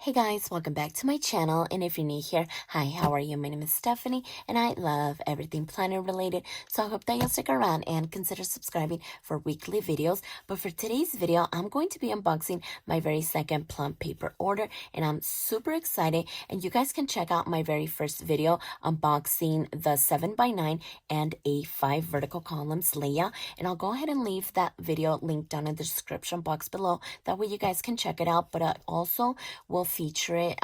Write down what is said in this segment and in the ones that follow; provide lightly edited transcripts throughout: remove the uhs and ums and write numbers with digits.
Hey guys, welcome back to my channel, and if you're new here, hi, how are you? My name is Stephany and I love everything planner related, so I hope that you'll stick around and consider subscribing for weekly videos. But for today's video, I'm going to be unboxing my very second plum paper order, and I'm super excited. And you guys can check out my very first video unboxing the 7x9 and A5 vertical columns layout, and I'll go ahead and leave that video linked down in the description box below. That way you guys can check it out, but I also will feature it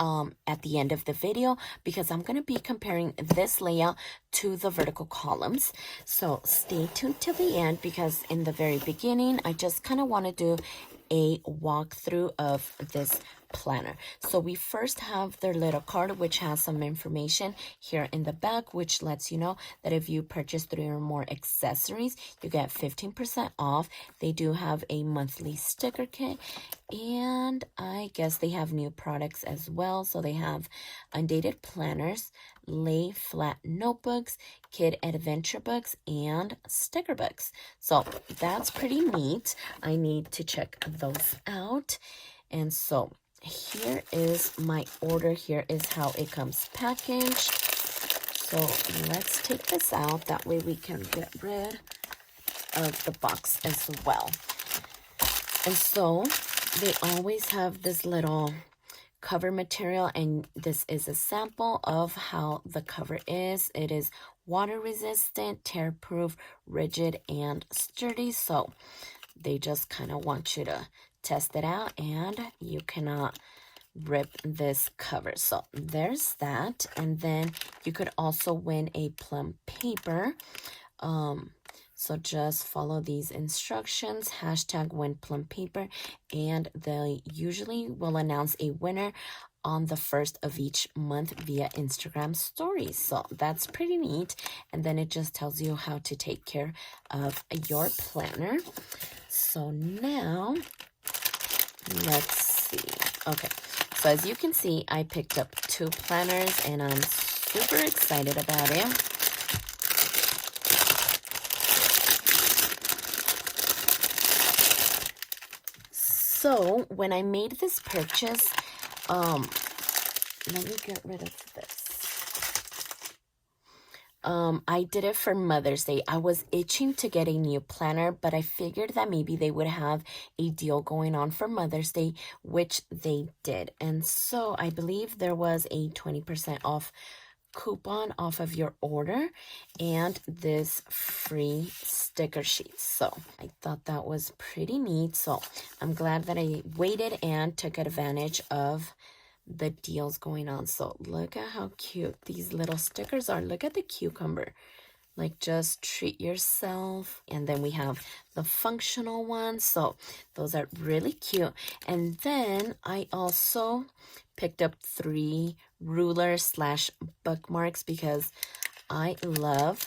at the end of the video, because I'm going to be comparing this layout to the vertical columns. So stay tuned till the end, because in the very beginning I just kind of want to do a walkthrough of this planner. So we first have their little card, which has some information here in the back, which lets you know that if you purchase 3 or more accessories, you get 15% off. They do have a monthly sticker kit, and I guess they have new products as well. So they have undated planners, lay flat notebooks, kid adventure books, and sticker books. So that's pretty neat. I need to check those out. And so here is my order. Here is how it comes packaged. So let's take this out. That way we can get rid of the box as well. And so they always have this little cover material, and this is a sample of how the cover is. It is water resistant, tear proof, rigid, and sturdy. So they just kind of want you to test it out, and you cannot rip this cover. So there's that. And then you could also win a plum paper. So just follow these instructions, hashtag win plum paper, and they usually will announce a winner on the first of each month via Instagram stories. So that's pretty neat. And then it just tells you how to take care of your planner. So now let's see. Okay, so as you can see, I picked up 2 planners, and I'm super excited about it. So when I made this purchase, let me get rid of this. I did it for Mother's Day. I was itching to get a new planner, but I figured that maybe they would have a deal going on for Mother's Day, which they did. And so I believe there was a 20% off coupon off of your order and this free sticker sheet. So I thought that was pretty neat. So I'm glad that I waited and took advantage of the deals going on. So look at how cute these little stickers are. Look at the cucumber. Like, just treat yourself. And then we have the functional ones. So those are really cute. And then I also picked up 3 rulers / bookmarks, because I love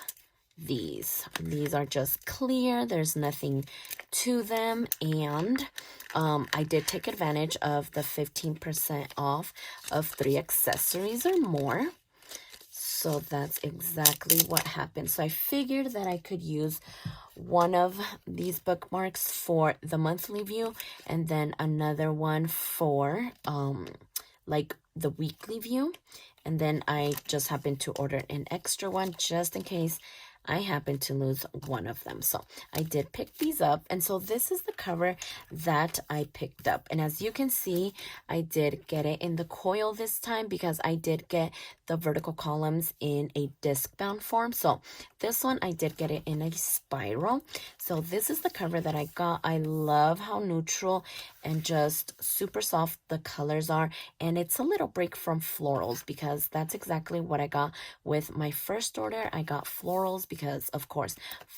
these. These are just clear. There's nothing to them. And I did take advantage of the 15% off of 3 accessories or more. So that's exactly what happened. So I figured that I could use one of these bookmarks for the monthly view, and then another one for like the weekly view. And then I just happened to order an extra one just in case I happen to lose one of them. So I did pick these up. And so this is the cover that I picked up. And as you can see, I did get it in the coil this time, because I did get the vertical columns in a disc bound form. So this one, I did get it in a spiral. So this is the cover that I got. I love how neutral and just super soft the colors are. And it's a little break from florals, because that's exactly what I got with my first order. I got florals because, of course,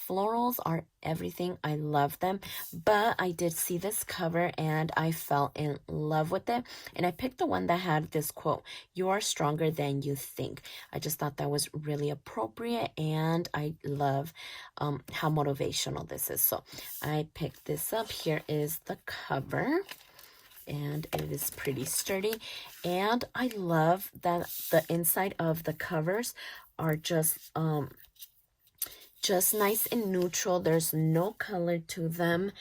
florals are everything. I love them. But I did see this cover and I fell in love with it. And I picked the one that had this quote, "You are stronger than you think." I just thought that was really appropriate, and I love how motivational this is. So I picked this up. Here is the cover, and it is pretty sturdy. And I love that the inside of the covers are just nice and neutral. There's no color to them,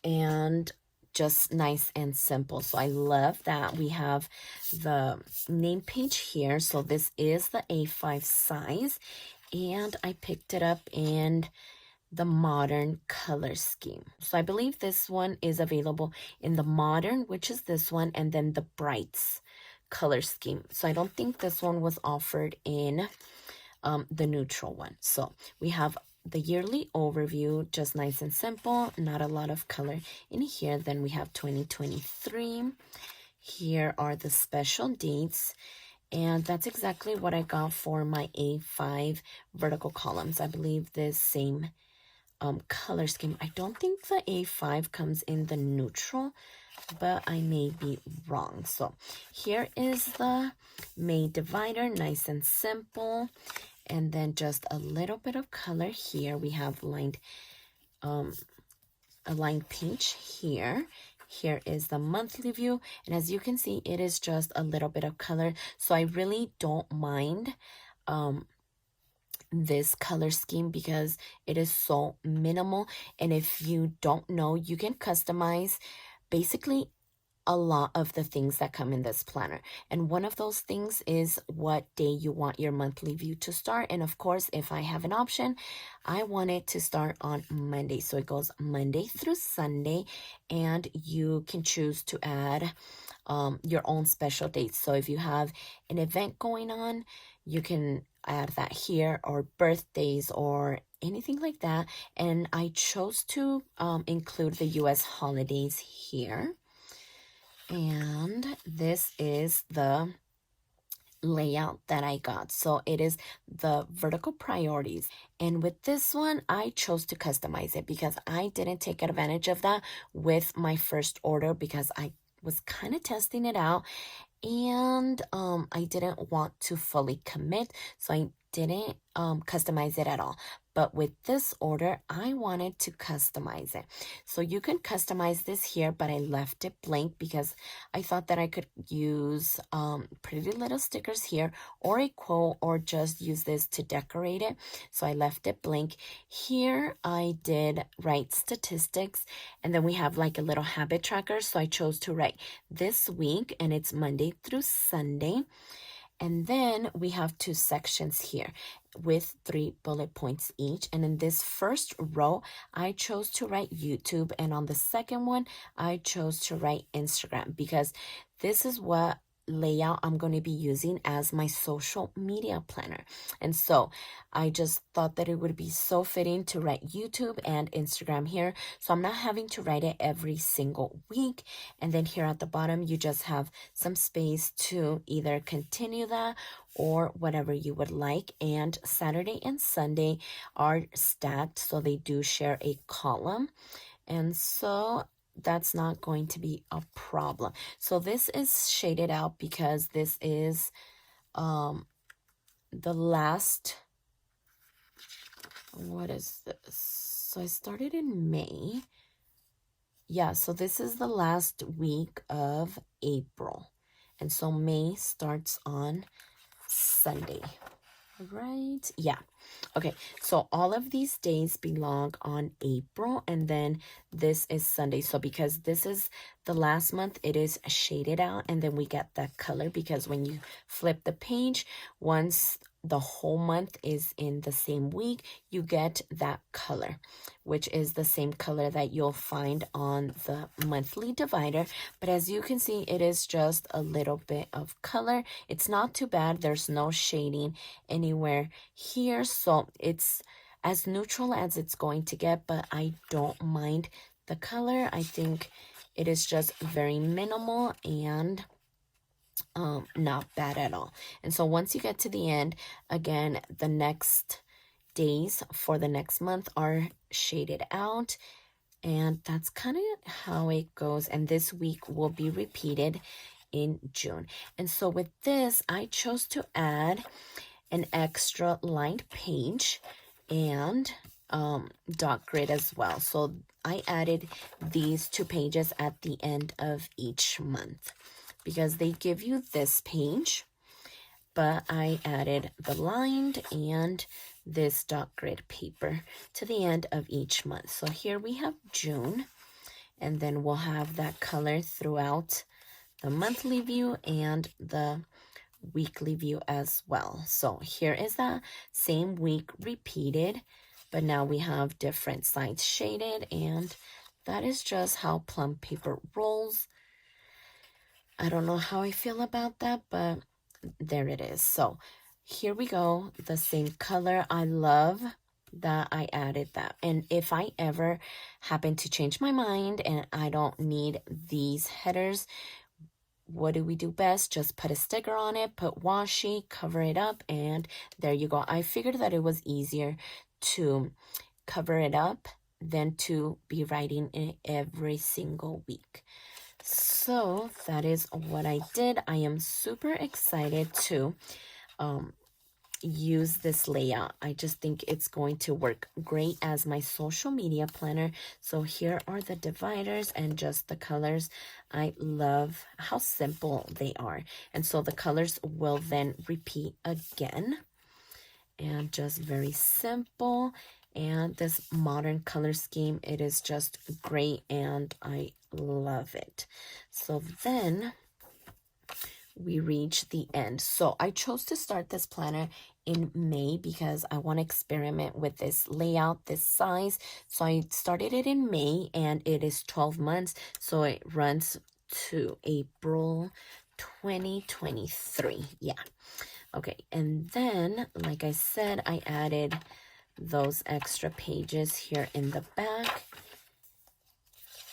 and just nice and simple. So I love that we have the name page here. So this is the A5 size, and I picked it up in the modern color scheme. So I believe this one is available in the modern, which is this one, and then the brights color scheme. So I don't think this one was offered in the neutral one. So we have the yearly overview, just nice and simple, not a lot of color in here. Then we have 2023. Here are the special dates, and that's exactly what I got for my A5 vertical columns. I believe this same color scheme. I don't think the A5 comes in the neutral, but I may be wrong. So here is the May divider, nice and simple. And then just a little bit of color here. We have lined a lined page here. Here is the monthly view, and as you can see, it is just a little bit of color. So I really don't mind this color scheme because it is so minimal. And if you don't know, you can customize basically a lot of the things that come in this planner. And one of those things is what day you want your monthly view to start. And of course, if I have an option, I want it to start on Monday. So it goes Monday through Sunday, and you can choose to add your own special dates. So if you have an event going on, you can add that here, or birthdays or anything like that. And I chose to include the US holidays here. And this is the layout that I got. So it is the vertical priorities. And with this one, I chose to customize it because I didn't take advantage of that with my first order because I was kind of testing it out, and I didn't want to fully commit, so I didn't customize it at all. But with this order, I wanted to customize it. So you can customize this here, but I left it blank because I thought that I could use pretty little stickers here, or a quote, or just use this to decorate it. So I left it blank. Here I did write statistics, and then we have like a little habit tracker. So I chose to write this week, and it's Monday through Sunday. And then we have 2 sections here with 3 bullet points each. And in this first row, I chose to write YouTube. And on the second one, I chose to write Instagram because this is what layout I'm going to be using as my social media planner. And so I just thought that it would be so fitting to write YouTube and Instagram here, so I'm not having to write it every single week. And then here at the bottom, you just have some space to either continue that or whatever you would like. And Saturday and Sunday are stacked, so they do share a column. And so that's not going to be a problem. So this is shaded out because this is the last, what is this? So I started in May. Yeah, so this is the last week of April. And so May starts on Sunday. Right? Yeah. Okay, so all of these days belong on April, and then this is Sunday. So because this is the last month, it is shaded out, and then we get that color because when you flip the page, once the whole month is in the same week, you get that color, which is the same color that you'll find on the monthly divider. But as you can see, it is just a little bit of color. It's not too bad. There's no shading anywhere here, so it's as neutral as it's going to get, but I don't mind the color. I think it is just very minimal and not bad at all. And so once you get to the end, again, the next days for the next month are shaded out, and that's kind of how it goes. And this week will be repeated in June. And so with this, I chose to add an extra lined page and dot grid as well. So I added these 2 pages at the end of each month because they give you this page, but I added the lined and this dot grid paper to the end of each month. So here we have June, and then we'll have that color throughout the monthly view and the weekly view as well. So here is that same week repeated, but now we have different sides shaded, and that is just how Plum Paper rolls. I don't know how I feel about that, but there it is. So here we go, the same color. I love that I added that. And if I ever happen to change my mind and I don't need these headers, what do we do best? Just put a sticker on it, put washi, cover it up, and there you go. I figured that it was easier to cover it up than to be writing it every single week. So that is what I did. I am super excited to use this layout. I just think it's going to work great as my social media planner. So here are the dividers and just the colors. I love how simple they are. And so the colors will then repeat again. And just very simple. And this modern color scheme, it is just great and I love it. So then we reach the end. So I chose to start this planner in May because I want to experiment with this layout, this size. So I started it in May and it is 12 months. So it runs to April 2023. Yeah. Okay. And then, like I said, I added those extra pages here in the back.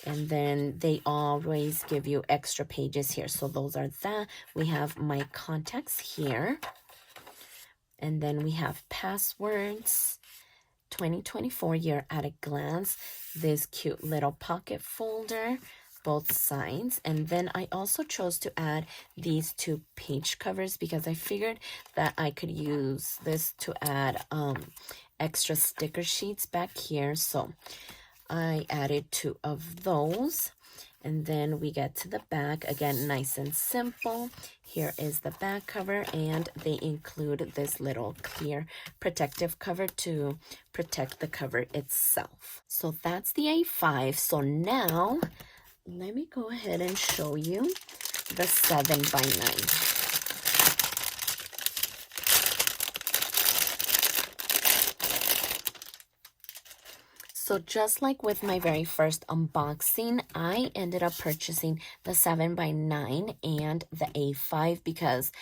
And then they always give you extra pages here. So those are that. We have my contacts here. And then we have passwords, 2024 year at a glance, this cute little pocket folder, both sides. And then I also chose to add these two page covers because I figured that I could use this to add extra sticker sheets back here. So I added 2 of those. And then we get to the back, again, nice and simple. Here is the back cover, and they include this little clear protective cover to protect the cover itself. So that's the A5. So now, let me go ahead and show you the 7x9. So just like with my very first unboxing, I ended up purchasing the 7x9 and the A5 because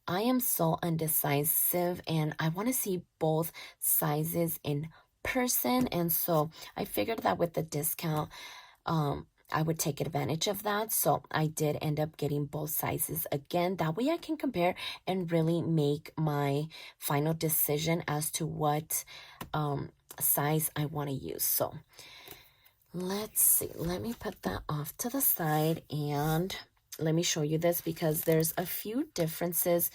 I am so undecisive and I want to see both sizes in person. And so I figured that with the discount, I would take advantage of that. So I did end up getting both sizes again. That way I can compare and really make my final decision as to what size I want to use. So let's see, let me put that off to the side and let me show you this because there's a few differences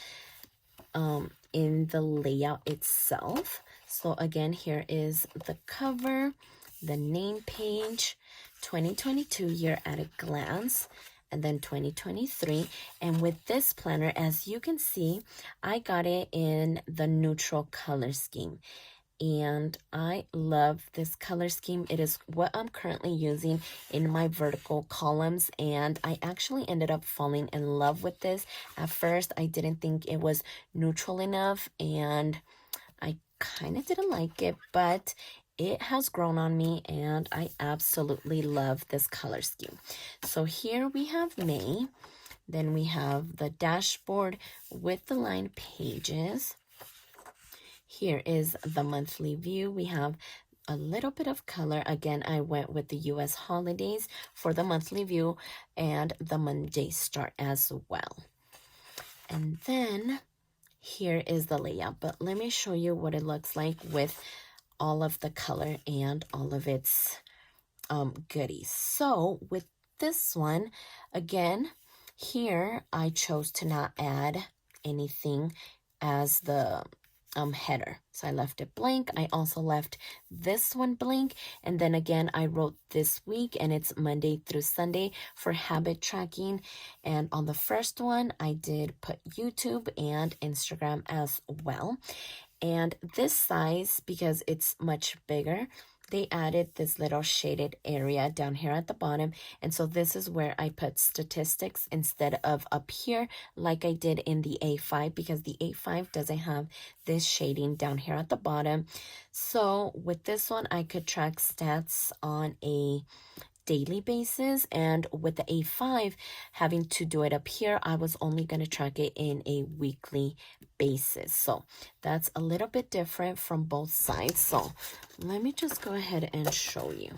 in the layout itself. So again, here is the cover, the name page, 2022 year at a glance, and then 2023. And with this planner, as you can see, I got it in the neutral color scheme. And I love this color scheme. It is what I'm currently using in my vertical columns, and I actually ended up falling in love with this. At first, I didn't think it was neutral enough, and I kind of didn't like it, but it has grown on me, and I absolutely love this color scheme. So here we have May. Then we have the dashboard with the lined pages. Here is the monthly view. We have a little bit of color. Again, I went with the US holidays for the monthly view and the Monday start as well. And then here is the layout, but let me show you what it looks like with all of the color and all of its goodies. So with this one, again, here I chose to not add anything as the header. So I left it blank. I also left this one blank. And then again, I wrote this week and it's Monday through Sunday for habit tracking. And on the first one, I did put YouTube and Instagram as well. And this size, because it's much bigger, they added this little shaded area down here at the bottom. And so this is where I put statistics instead of up here like I did in the A5, because the A5 doesn't have this shading down here at the bottom. So with this one, I could track stats on a daily basis, and with the A5 having to do it up here, I was only going to track it in a weekly basis. So that's a little bit different from both sides. So let me just go ahead and show you.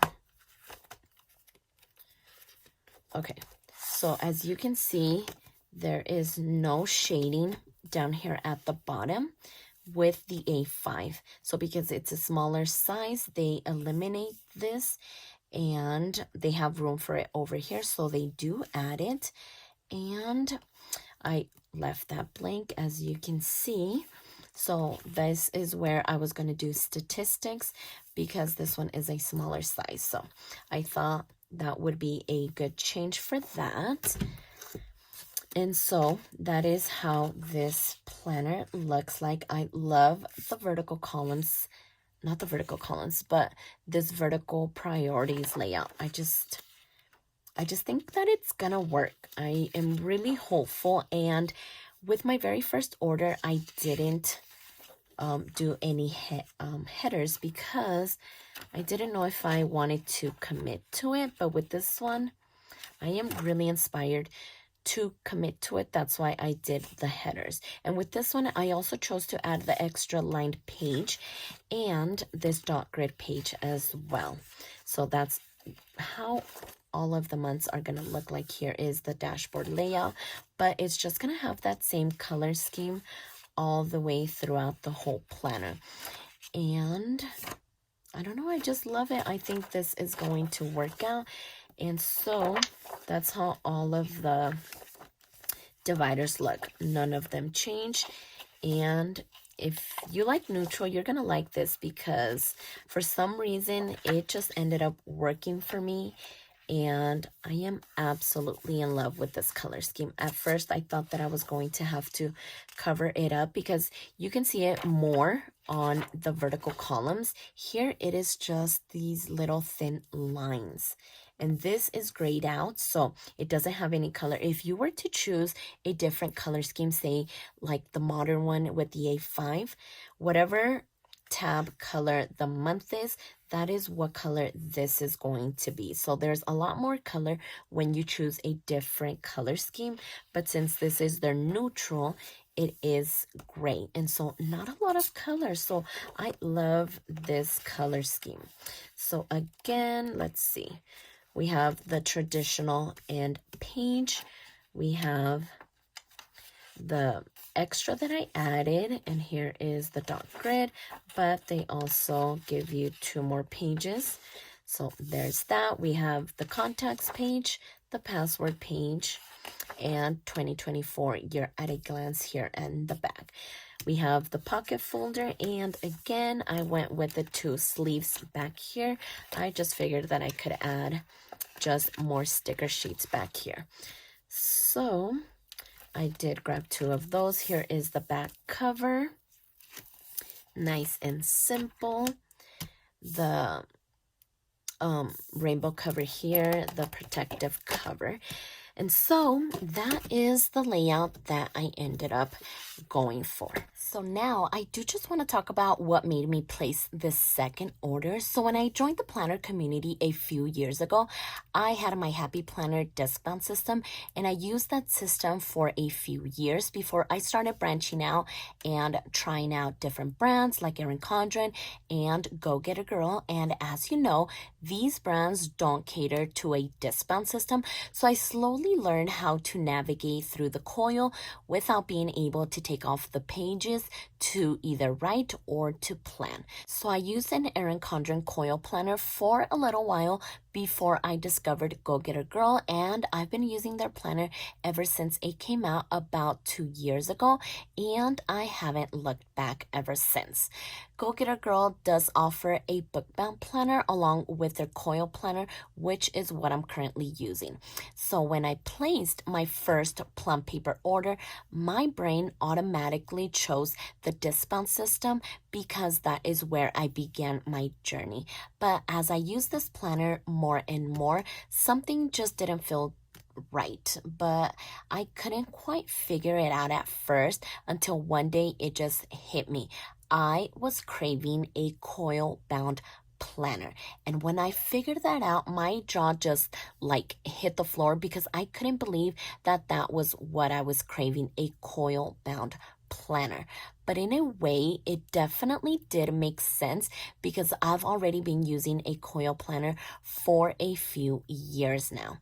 Okay, so as you can see, there is no shading down here at the bottom with the A5. So because it's a smaller size, they eliminate this and they have room for it over here, so they do add it. And I left that blank, as you can see. So this is where I was going to do statistics, because this one is a smaller size. So I thought that would be a good change for that. And so that is how this planner looks like. I love the vertical columns, not the vertical columns, but this vertical priorities layout. I just think that it's gonna work. I am really hopeful. And with my very first order, I didn't do any headers, because I didn't know if I wanted to commit to it. But with this one, I am really inspired to commit to it. That's why I did the headers. And with this one, I also chose to add the extra lined page and this dot grid page as well. So that's how all of the months are going to look like. Here is the dashboard layout, but it's just going to have that same color scheme all the way throughout the whole planner. And I don't know, I just love it. I think this is going to work out. And so that's how all of the dividers look. None of them change. And if you like neutral, you're going to like this, because for some reason, it just ended up working for me. And I am absolutely in love with this color scheme. At first, I thought that I was going to have to cover it up, because you can see it more on the vertical columns. Here, it is just these little thin lines. And this is grayed out, so it doesn't have any color. If you were to choose a different color scheme, say like the modern one with the A5, whatever tab color the month is, that is what color this is going to be. So there's a lot more color when you choose a different color scheme, but since this is their neutral, it is gray, and so not a lot of color. So I love this color scheme. So again, let's see. We have the traditional and page. We have the extra that I added, and here is the dot grid, but they also give you 2 more pages. So there's that. We have the contacts page, the password page, and 2024 year at a glance here in the back. We have the pocket folder, and again, I went with the 2 sleeves back here. I just figured that I could add just more sticker sheets back here. So I did grab 2 of those. Here is the back cover. Nice and simple. The rainbow cover here, the protective cover. And so that is the layout that I ended up going for. So now I do just want to talk about what made me place this second order. So when I joined the planner community a few years ago, I had my Happy Planner discount system, and I used that system for a few years before I started branching out and trying out different brands like Erin Condren and Go Get a Girl. And as you know, these brands don't cater to a discount system. So I slowly learned how to navigate through the coil without being able to take off the pages to either write or to plan. So I used an Erin Condren coil planner for a little while before I discovered Go Get a Girl, and I've been using their planner ever since it came out about 2 years ago, and I haven't looked back ever since. Go Get a Girl does offer a book-bound planner along with their coil planner, which is what I'm currently using. So when I placed my first Plum Paper order, my brain automatically chose the discount system because that is where I began my journey. But as I used this planner more and more, something just didn't feel right, but I couldn't quite figure it out at first until one day it just hit me. I was craving a coil bound planner, and when I figured that out, my jaw just like hit the floor because I couldn't believe that that was what I was craving, a coil bound planner. But in a way, it definitely did make sense because I've already been using a coil planner for a few years now.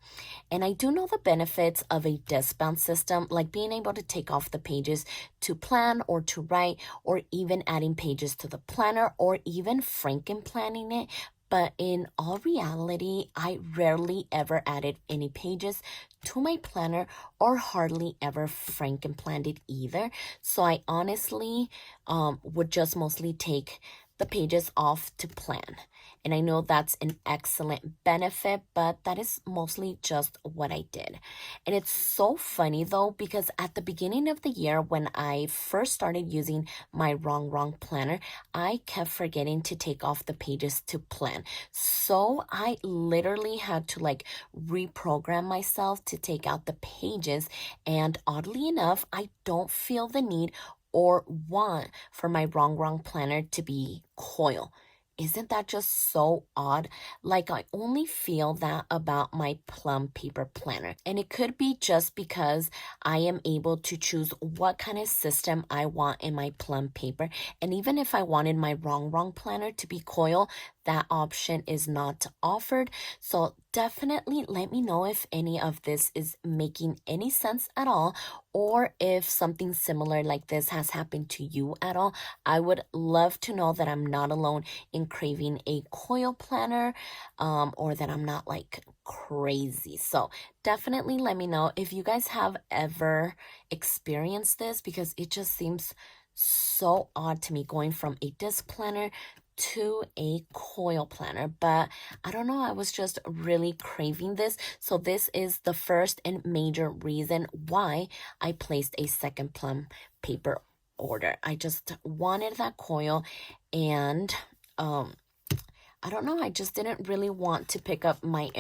And I do know the benefits of a disc-bound system, like being able to take off the pages to plan or to write, or even adding pages to the planner, or even franken-planning it. But in all reality, I rarely ever added any pages to my planner or hardly ever franken-planned it either. So I honestly would just mostly take the pages off to plan. And I know that's an excellent benefit, but that is mostly just what I did. And it's so funny though, because at the beginning of the year, when I first started using my Rongrong planner, I kept forgetting to take off the pages to plan. So I literally had to like reprogram myself to take out the pages. And oddly enough, I don't feel the need or want for my Rongrong planner to be coil. Isn't that just so odd? Like, I only feel that about my Plum Paper Planner. And it could be just because I am able to choose what kind of system I want in my Plum Paper. And even if I wanted my Rongrong planner to be coil, that option is not offered. So definitely let me know if any of this is making any sense at all, or if something similar like this has happened to you at all. I would love to know that I'm not alone in craving a coil planner, or that I'm not like crazy. So definitely let me know if you guys have ever experienced this, because it just seems so odd to me going from a disc planner to a coil planner. But I don't know, I was just really craving this. So this is the first and major reason why I placed a second Plum Paper order. I just wanted that coil, and I don't know, I just didn't really want to pick up my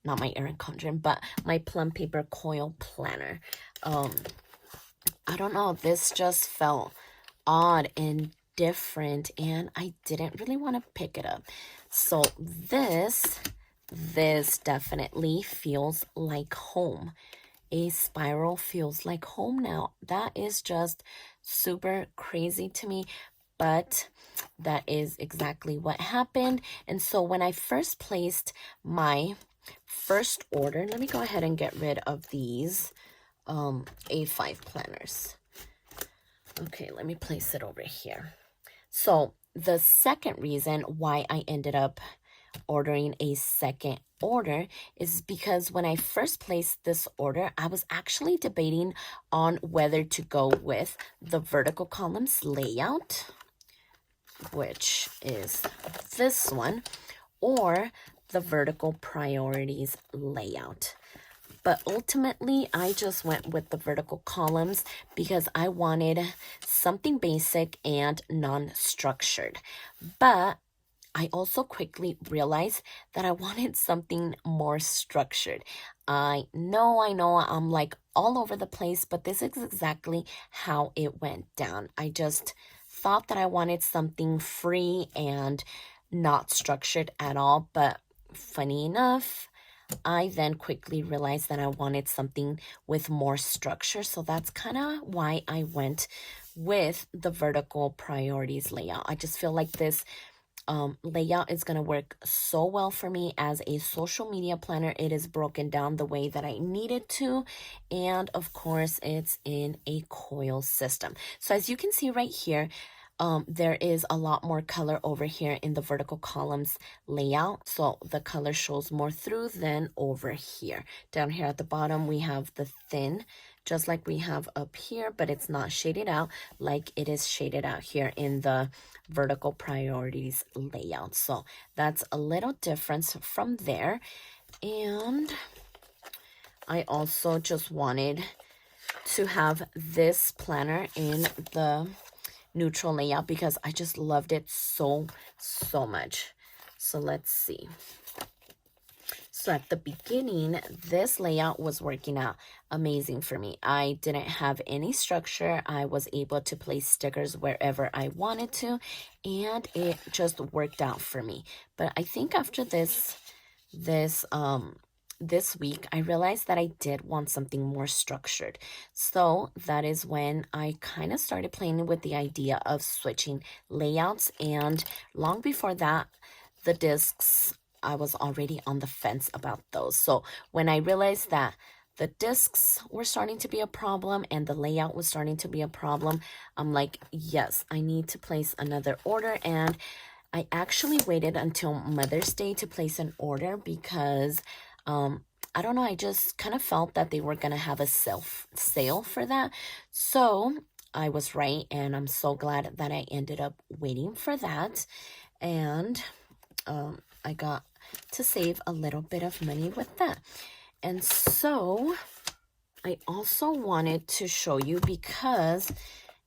not my Erin Condren, but my Plum Paper coil planner. I don't know, this just felt odd and different, and I didn't really want to pick it up. So this definitely feels like home. A spiral feels like home now. That is just super crazy to me, but that is exactly what happened. And so when I first placed my first order, let me go ahead and get rid of these A5 planners. Okay, let me place it over here. So the second reason why I ended up ordering a second order is because when I first placed this order, I was actually debating on whether to go with the vertical columns layout, which is this one, or the vertical priorities layout. But ultimately, I just went with the vertical columns because I wanted something basic and non-structured. But I also quickly realized that I wanted something more structured. I know, I'm like all over the place, but this is exactly how it went down. I just thought that I wanted something free and not structured at all, but funny enough, I then quickly realized that I wanted something with more structure. So that's kind of why I went with the vertical priorities layout. I just feel like this layout is going to work so well for me as a social media planner. It is broken down the way that I need it to. And of course, it's in a coil system. So as you can see right here, there is a lot more color over here in the vertical columns layout. So the color shows more through than over here. Down here at the bottom, we have the thin, just like we have up here, but it's not shaded out like it is shaded out here in the vertical priorities layout. So that's a little difference from there. And I also just wanted to have this planner in the neutral layout because I just loved it so much. So let's see. So at the beginning, this layout was working out amazing for me. I didn't have any structure. I was able to place stickers wherever I wanted to, and it just worked out for me. But I think after this week, I realized that I did want something more structured. So that is when I kind of started playing with the idea of switching layouts. And long before that, the discs, I was already on the fence about those. So when I realized that the discs were starting to be a problem and the layout was starting to be a problem, I'm like, yes, I need to place another order. And I actually waited until Mother's Day to place an order because I don't know, I just kind of felt that they were going to have a sale for that. So I was right, and I'm so glad that I ended up waiting for that. And I got to save a little bit of money with that. And so I also wanted to show you, because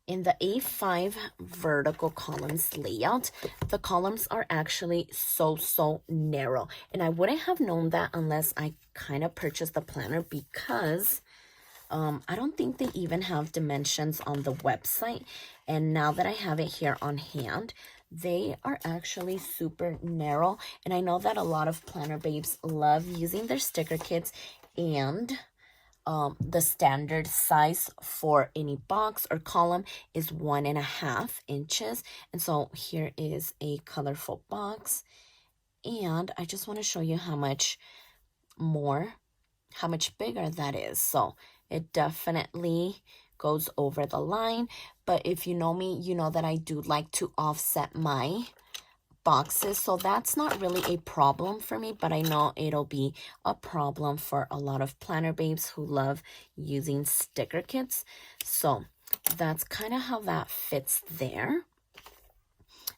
in the A5 vertical columns layout, the columns are actually so narrow. And I wouldn't have known that unless I kind of purchased the planner, because I don't think they even have dimensions on the website. And now that I have it here on hand, they are actually super narrow. And I know that a lot of planner babes love using their sticker kits, and the standard size for any box or column is 1.5 inches. And so here is a colorful box, and I just want to show you how much bigger that is. So it definitely goes over the line. But if you know me, you know that I do like to offset my boxes, so that's not really a problem for me, but I know it'll be a problem for a lot of planner babes who love using sticker kits. So that's kind of how that fits there.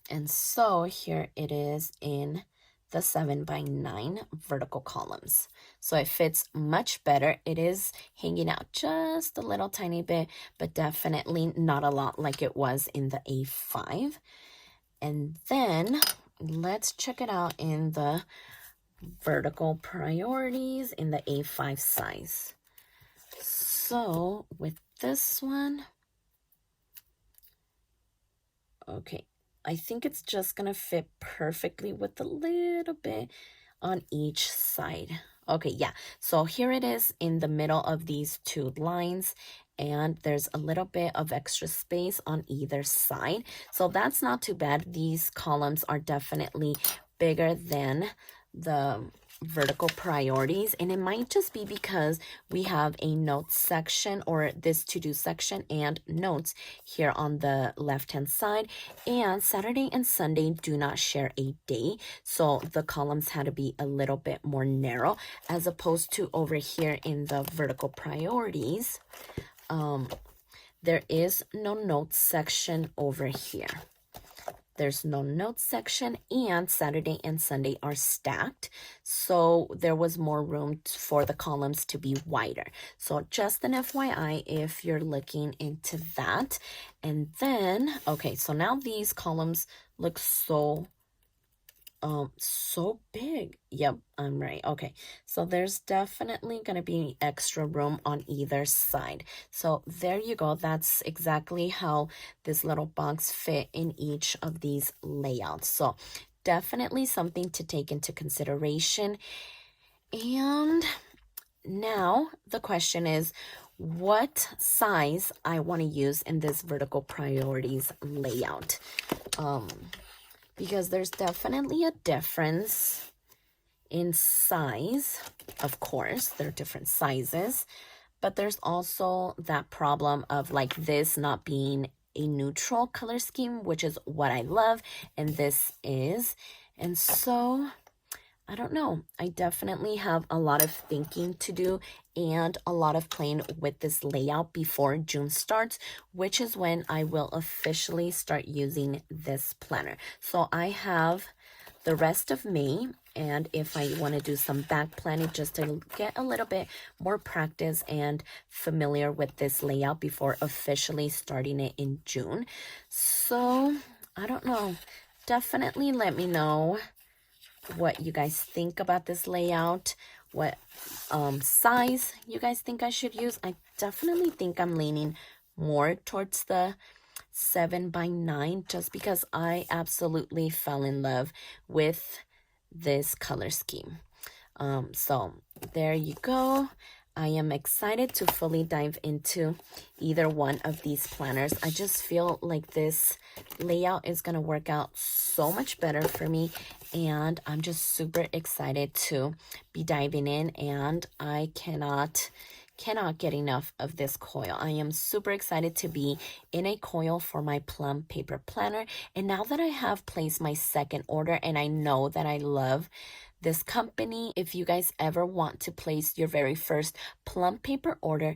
And so here it is in the 7x9 vertical columns. So it fits much better. It is hanging out just a little tiny bit, but definitely not a lot like it was in the A5. And then let's check it out in the vertical priorities in the A5 size. So with this one, okay, I think it's just gonna fit perfectly with a little bit on each side. Okay, yeah, so here it is in the middle of these two lines, and there's a little bit of extra space on either side. So that's not too bad. These columns are definitely bigger than the vertical priorities, and it might just be because we have a notes section, or this to-do section, and notes here on the left hand side, and Saturday and Sunday do not share a day, so the columns had to be a little bit more narrow, as opposed to over here in the vertical priorities. There is no notes section over here. There's no notes section, and Saturday and Sunday are stacked, so there was more room for the columns to be wider. So just an FYI if you're looking into that. And then, okay, so now these columns look so big. Yep, I'm right. Okay, so there's definitely going to be extra room on either side. So there you go. That's exactly how this little box fit in each of these layouts. So definitely something to take into consideration. And now the question is, what size I want to use in this vertical priorities layout. Because there's definitely a difference in size. Of course, there are different sizes, but there's also that problem of like this not being a neutral color scheme, which is what I love, and this is. And so I don't know. I definitely have a lot of thinking to do and a lot of playing with this layout before June starts, which is when I will officially start using this planner. So I have the rest of May, and if I want to do some back planning just to get a little bit more practice and familiar with this layout before officially starting it in June. So I don't know, definitely let me know what you guys think about this layout, what size you guys think I should use. I definitely think I'm leaning more towards the 7x9 just because I absolutely fell in love with this color scheme. So there you go. I am excited to fully dive into either one of these planners. I just feel like this layout is going to work out so much better for me, and I'm just super excited to be diving in, and I cannot get enough of this coil. I am super excited to be in a coil for my Plum Paper Planner, and now that I have placed my second order and I know that I love this company, if you guys ever want to place your very first Plum Paper order,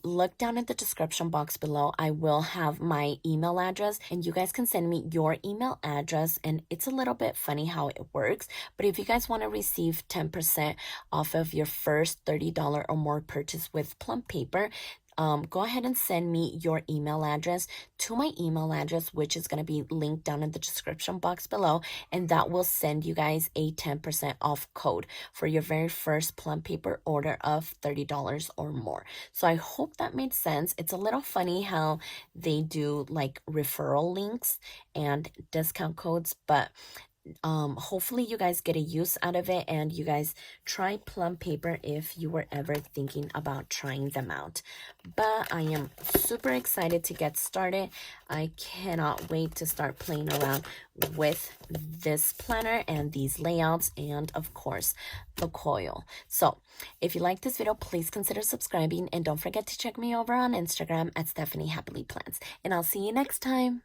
look down in the description box below. I will have my email address, and you guys can send me your email address, and it's a little bit funny how it works, but if you guys want to receive 10% off of your first $30 or more purchase with Plum Paper, go ahead and send me your email address to my email address, which is going to be linked down in the description box below, and that will send you guys a 10% off code for your very first Plum Paper order of $30 or more. So I hope that made sense. It's a little funny how they do like referral links and discount codes, but hopefully you guys get a use out of it, and you guys try Plum Paper if you were ever thinking about trying them out. But I am super excited to get started. I cannot wait to start playing around with this planner and these layouts, and of course the coil. So if you like this video, please consider subscribing, and don't forget to check me over on Instagram at stephanyhappilyplans, and I'll see you next time.